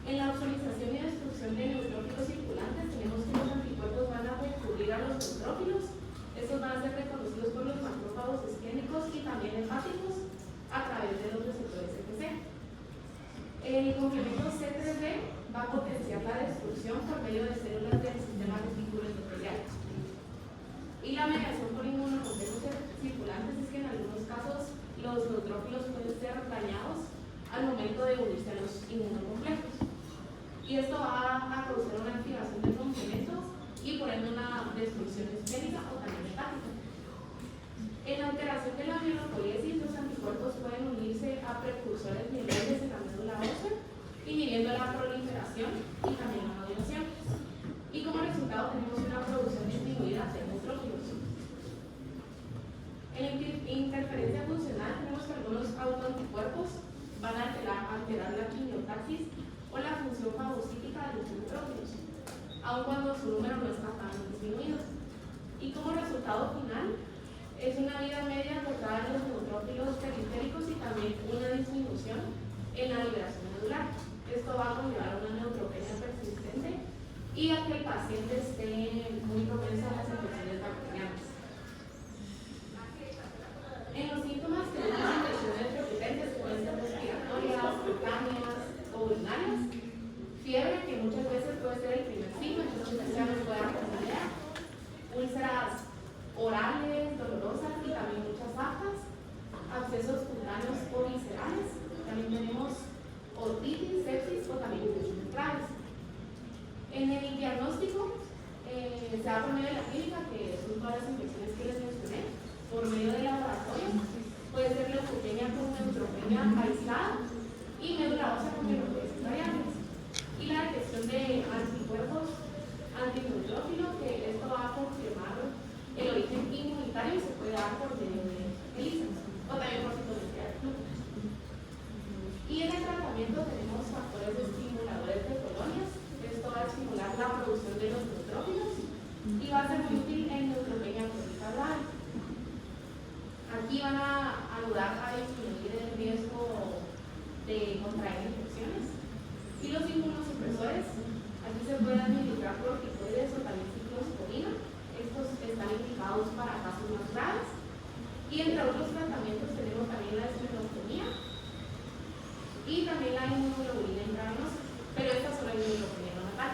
En la auxilización y destrucción de neutrófilos circulantes, tenemos que los anticuerpos van a recurrir a los neutrófilos. Estos van a ser reconocidos por los macrófagos isquémicos y también hepáticos a través de los receptores CTC. El complemento C3b va a potenciar la destrucción por medio de células del sistema retículo endotelial. Y la mediación por inmunocomplejos circulantes es que en algunos casos los neutrófilos pueden ser dañados al momento de unirse a los inmunocomplejos. Y esto va a causar una activación del complemento y por ende una destrucción isquémica o también hepática. En la alteración de la amilopoiesis, los anticuerpos pueden unirse a precursores mieloides en la médula ósea, inhibiendo la proliferación y también la maduración. Y como resultado tenemos una producción disminuida de neutrófilos. En la interferencia funcional tenemos que algunos autoanticuerpos van a alterar la quimiotaxis o la función fagocítica de los neutrófilos, aun cuando su número no está tan disminuido. Y como resultado final, es una vida media cortada en los neutrófilos periféricos y también una disminución en la liberación medular. Esto va a conllevar a una neutropenia persistente y a que el paciente esté muy propenso a las infecciones bacterianas. En los síntomas tenemos infecciones preocupantes que pueden ser respiratorias, cutáneas o urinarias, fiebre, que muchas veces puede ser el primer signo, entonces ya nos puede dar una idea, úlceras orales, dolorosas y también muchas aftas, abscesos cutáneos también tenemos otitis, sepsis o también infecciones graves. En el diagnóstico se da por medio de la clínica, que son todas las infecciones que les mencioné, por medio del laboratorio. Puede ser leucopenia con neutropenia aislada y médula ósea con hemoglobina variables. Y la detección de anticuerpos antineutrófilo, que esto va a confirmar el origen inmunitario y se puede dar por medio de ELISA o también por citometría de flujo. Y en el tratamiento tenemos factores estimuladores de colonias. Esto va a estimular la producción de los neutrófilos y va a ser muy útil en neutropenia crónica grave. Aquí van a ayudar a disminuir el riesgo de contraer infecciones. Y los inmunosupresores, aquí se pueden administrar corticoides o también ciclosporina. Estos están indicados para casos más graves. Y entre otros tratamientos tenemos también la esclerotomía y también la inmunoglobulina intravenosa, pero esta es solo inmunoglobulina neonatal.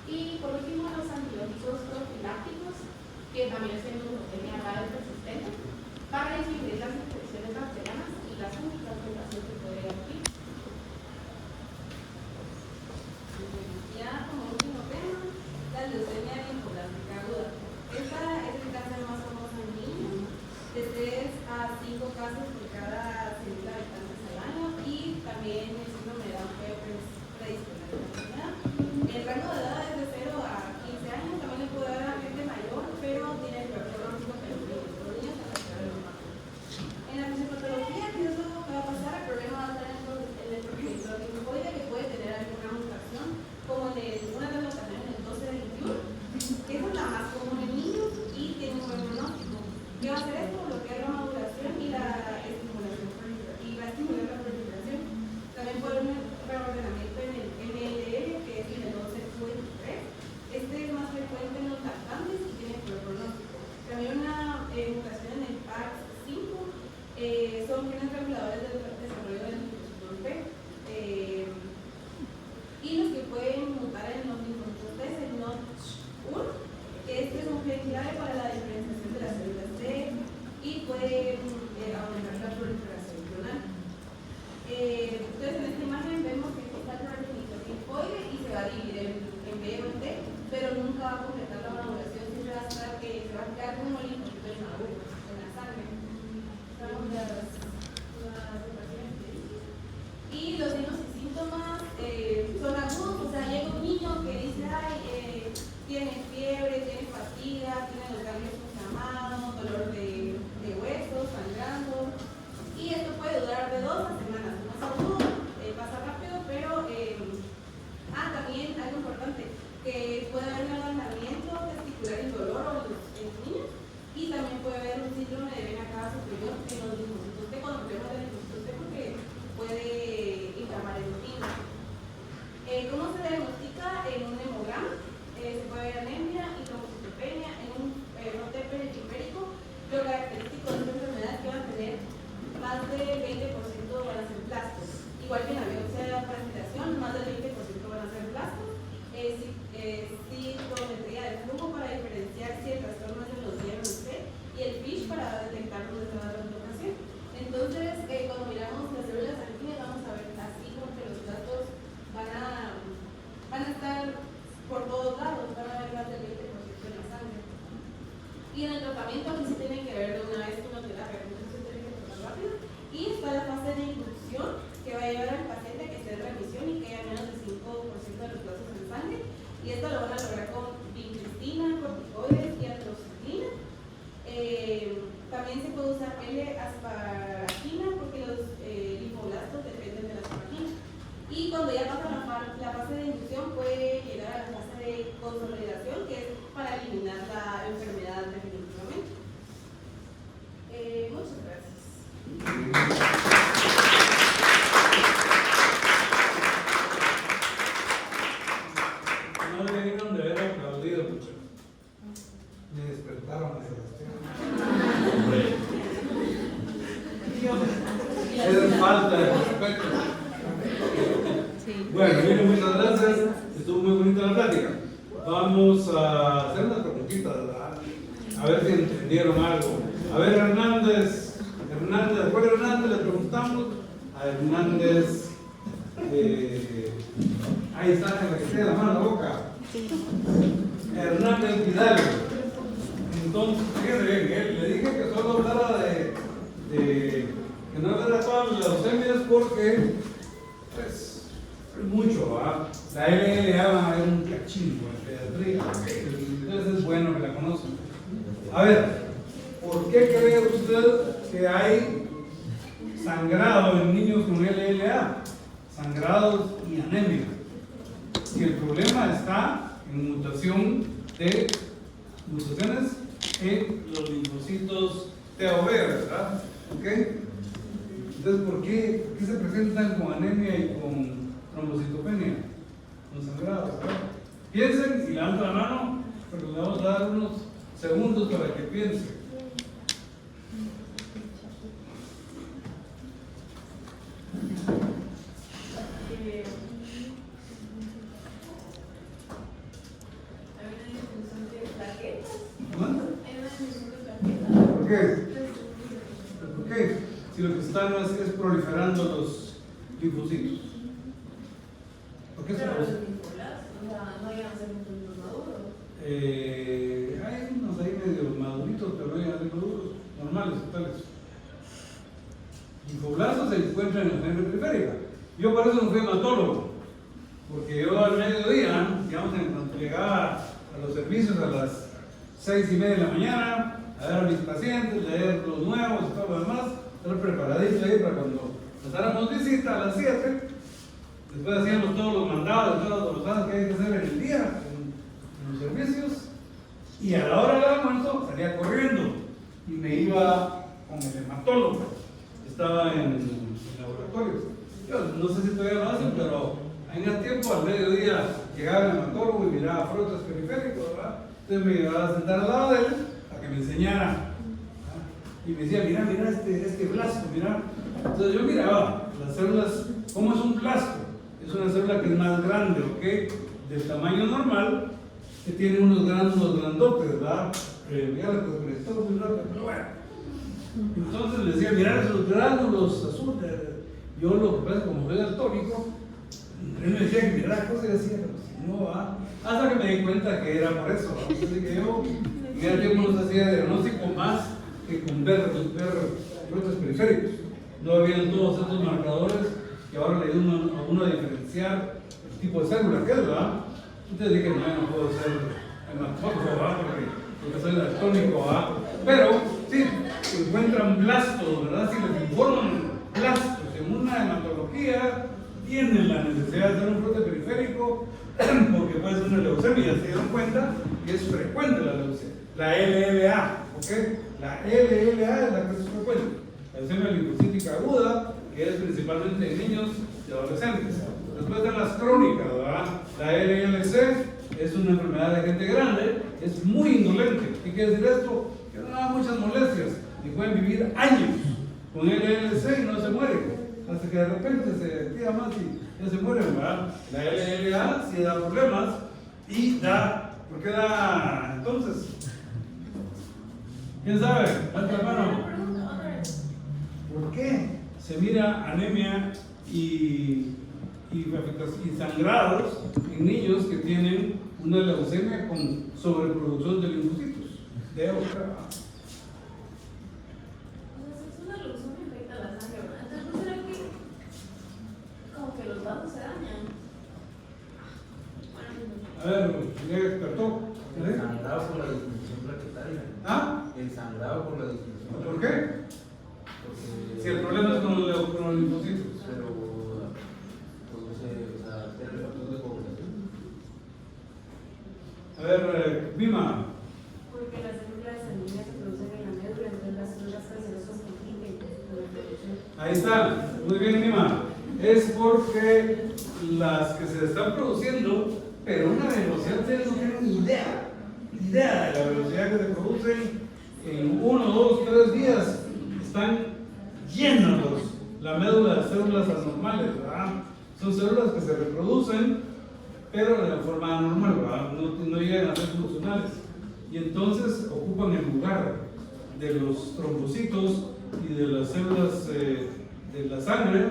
Y por último, los antibióticos profilácticos, que también es inmunoglobulina grave persistente, para disminuir las infecciones bacterianas y las complicaciones que puede adquirir. Ya como último tema, la leucemia linfoblástica aguda. Esta es el cáncer más famoso en niños, de 3 a 5 casos por cada 100.000 habitantes al año, y también el síndrome de Down predisponer a la enfermedad. El rango de edad es de 0 a 15 años, también le puede dar a gente mayor, pero tiene el peor pronóstico que los niños a la edad de los más. En la fisiopatología, ¿qué es lo que va a pasar? El problema va a estar en el progenitor linfoide, que puede tener alguna mutación, como una de las ocasiones en el 12-21, que esa es la más común en niños y tiene un buen pronóstico. ¿Qué va a hacer esto? Bloquear la maduración y la estimulación y va a estimular la proliferación. También puede haber un reordenamiento en el MLL, que es en el 12-23. Este es más frecuente en los lactantes y tiene peor pronóstico. También una mutación en el PAX5, son genes reguladores del desarrollo del linfocitos B. Y los que pueden mutar en los linfocitos B es el NOTCH1, que este es un gen clave para la diferenciación de las células T y puede aumentar la proliferación clonal. Entonces en esta imagen vemos que está el progenitor linfoide y se va a dividir en B o en T, pero nunca va a completar la maduración, siempre va a estar se va a quedar como linfocitos maduros en la sangre. Estamos las operaciones que dije. Y los signos y síntomas son agudos, o sea, llega un niño que dice, ay, tiene fiebre, tiene fatiga, tiene los ganglios inflamados, dolor de huesos, sangrando, y esto puede durar de 2 a semanas. No es agudo, pasa rápido, pero también algo importante, que puede haber un agrandamiento testicular indoloro en los niños, y también puede haber un síndrome de vena cava superior en los linfocitos T, cuando hablemos de linfocitos T, porque puede inflamar el intestino. ¿Cómo se diagnostica? En un hemograma, se puede ver anemia y trombocitopenia, en un fenotipo periférico. Lo característico de esta enfermedad es que va a tener más del 20% van a ser blastos. Igual que en la biopsia para aspiración, más del 20% van a ser blastos. Citometría de flujo para diferenciar si el trastorno es de los DMC y el FISH para detectar dónde está la translocación. Entonces, cuando miramos las células sanguíneas, vamos a ver así como que los datos van a estar por todos lados, van a haber más del 20% en la sangre. Y en el tratamiento aquí se tiene que ver de una vez quimioterapia, entonces se tiene que tratar rápido. Y está la fase de inducción, que va a llevar al paciente a que esté en remisión y que haya menos del 5% de los vasos en sangre. Y esto lo van a lograr con vincristina, corticoides y atrocitina. También se puede usar L-asparagina porque los linfoblastos dependen de la asparagina. Y cuando ya pasa la fase de inducción, puede llegar a la fase de consolidación, que es para eliminar la enfermedad definitivamente. Muchas gracias. No debieron de haber aplaudido mucho. Me despertaron a Sebastián. Hombre. Es falta de respeto. Bueno, miren, muchas gracias. Estuvo muy bonita la plática. Vamos a hacer unas preguntitas, ¿verdad? A ver si entendieron algo. A ver, Hernández, Juan Hernández, le preguntamos a a Hernández, ahí está, en la que tiene la mano en la boca, Hernández Vidal. Entonces, fíjense bien, le dije que solo hablara que no hablara todas las leucemias porque, pues, es mucho, ¿verdad? La LLA va a haber un cachín, entonces es bueno que la conozcan. A ver, ¿por qué cree usted que hay sangrado en niños con LLA? Sangrados y anemia. Y el problema está en mutaciones en los linfocitos TOB, ¿verdad? ¿Ok? Entonces, ¿por qué se presentan con anemia y con trombocitopenia? Con sangrados, ¿verdad? Piensen y levanten la mano, pero le vamos a dar unos segundos para que piensen. ¿Por qué? ¿Por qué? Si lo que están es proliferando los linfocitos. ¿Por qué se produce? Hay unos ahí medio maduritos, pero no hay maduros, normales, totales. Linfoblastos se encuentran en la sangre periférica. Yo por eso no fui hematólogo, porque yo al mediodía, digamos, en cuanto llegaba a los servicios a las 6:30 de la mañana, a ver a mis pacientes, leer los nuevos y todo lo demás, estar preparadito ahí para cuando nos dáramos visita a las 7. Después hacíamos todos los mandados, todas las cosas que hay que hacer en el día, en los servicios, y a la hora del almuerzo salía corriendo y me iba con el hematólogo. Estaba en laboratorios. Yo no sé si todavía lo hacen, pero en el tiempo, al mediodía, llegaba el hematólogo y miraba frotas periféricos, ¿verdad? Entonces me llevaba a sentar al lado de él para que me enseñara. ¿Verdad? Y me decía, mira este blasto, mira. Entonces yo miraba las células, ¿cómo es un blasto? Es una célula que es más grande, ¿ok? Del tamaño normal, que tiene unos gránulos grandotes, ¿verdad? Mira la cosmetología muy rápido, pero bueno. Entonces le decía, mirá esos gránulos azules. Yo lo que pasa es como soy daltónico, él me decía que mirara cosas y decía, pero si no va. Hasta que me di cuenta que era por eso. Entonces que yo, en el tiempo no se hacía diagnóstico más que con ver brotes periféricos. No habían todos estos marcadores que ahora le ayudan a uno a diferenciar el tipo de célula que es, ¿verdad? Entonces dije, no puedo ser hematólogo, ¿verdad? Porque soy daltónico, ¿verdad? Pero, sí, se encuentran blastos, ¿verdad? Si les informan blastos en una hematología, tienen la necesidad de hacer un brote periférico porque puede ser una leucemia. Se dieron cuenta que es frecuente la leucemia. La LLA, ¿ok? La LLA es la que es frecuente. La leucemia linfocítica aguda, que es principalmente en niños y adolescentes. Después de las crónicas, ¿verdad? La LLC es una enfermedad de gente grande, es muy indolente. ¿Qué quiere decir esto? Que no da muchas molestias y pueden vivir años con LLC y no se mueren. Hasta que de repente se activa más y ya se mueren, ¿verdad? La LLA sí da problemas y da. ¿Por qué da entonces? ¿Quién sabe? Levanta la mano. ¿Por qué se mira anemia y sangrados en niños que tienen una leucemia con sobreproducción de linfocitos? De otra. A ver, ya despertó. El sangrado por la disminución plaquetaria. ¿Ah? El sangrado por la disminución. ¿Por qué? Porque Si el problema es con los linfocitos. Pero produce, o sea, tiene factores de coagulación. A ver, Vima. Porque las células sanguíneas se producen en la médula, entonces las células cancerosas compiten con la producción. Ahí está. Muy bien, Vima. Es porque las que se están produciendo, pero una velocidad, ustedes no tienen idea de la velocidad que se producen en 1, 2, 3 días. Están llenas la médula de células anormales, ¿verdad? Son células que se reproducen, pero de la forma anormal, ¿verdad? No llegan a ser funcionales. Y entonces ocupan el lugar de los trombocitos y de las células de la sangre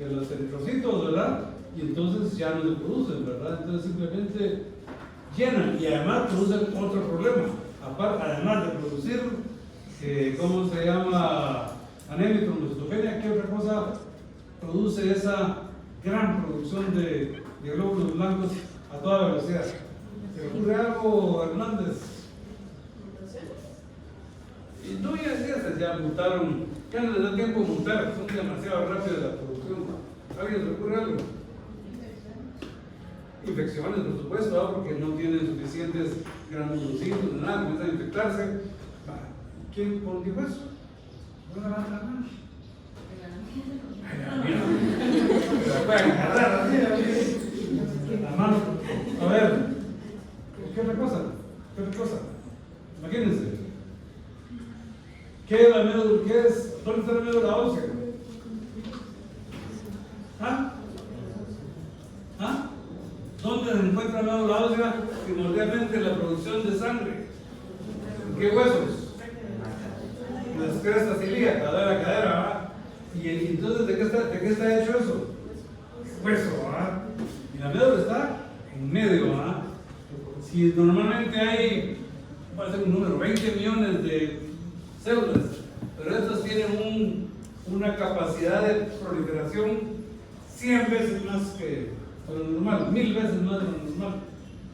que los eritrocitos, ¿verdad? Y entonces ya no se producen, ¿verdad? Entonces simplemente llenan y además producen otro problema. Además de producir, ¿cómo se llama? Anemia y trombocitopenia, ¿qué otra cosa produce esa gran producción de glóbulos blancos a toda velocidad? ¿Se le ocurre algo, Hernández? Y no, ya mutaron, ya no les da tiempo de mutar, son demasiado rápidas la producción. ¿Alguien se le ocurre algo? Infecciones, por supuesto, ¿verdad? Porque no tienen suficientes granulocitos, nada, comienzan a infectarse. ¿Quién dijo eso? ¿No levanta la mano? Ay, la mía. Se la pueden agarrar así, la mano. A ver, ¿qué otra cosa? ¿Qué otra cosa? Imagínense. ¿Qué es la médula? ¿Qué es? ¿Dónde está la médula ósea? ¿Ah? ¿Ah? ¿Dónde se encuentra la médula ósea? Primordialmente la producción de sangre. ¿En qué huesos? Las crestas ilíacas, la cadera, ¿verdad? Y entonces, ¿de qué está hecho eso? Hueso, ¿verdad? Y la médula está en medio, ¿verdad? Si normalmente hay, va a ser un número, 20 millones de células, pero estas tienen una capacidad de proliferación 100 veces más que lo normal, 1000 veces más de lo normal.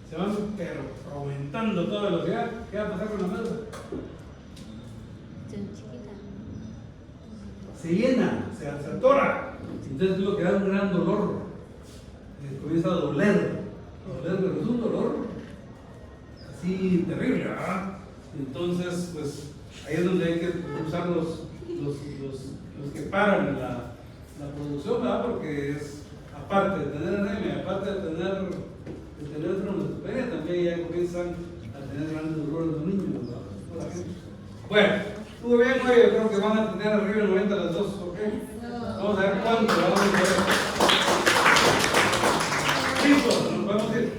Se van pero aumentando a toda velocidad. ¿Qué va a pasar con la médula? Se llena, se atora. Entonces lo que da un gran dolor. Comienza a doler. Pero es un dolor así terrible, ¿verdad? Entonces, pues ahí es donde hay que usar los que paran la producción, ¿verdad? Porque es, aparte de tener anemia, aparte de tener trombocitopenia, también ya comienzan a tener grandes dolores los niños, ¿verdad? Bueno, estuvo bien, oye, yo creo que van a tener arriba el 90 las dos, ¿ok? Vamos a ver cuánto, vamos a ver.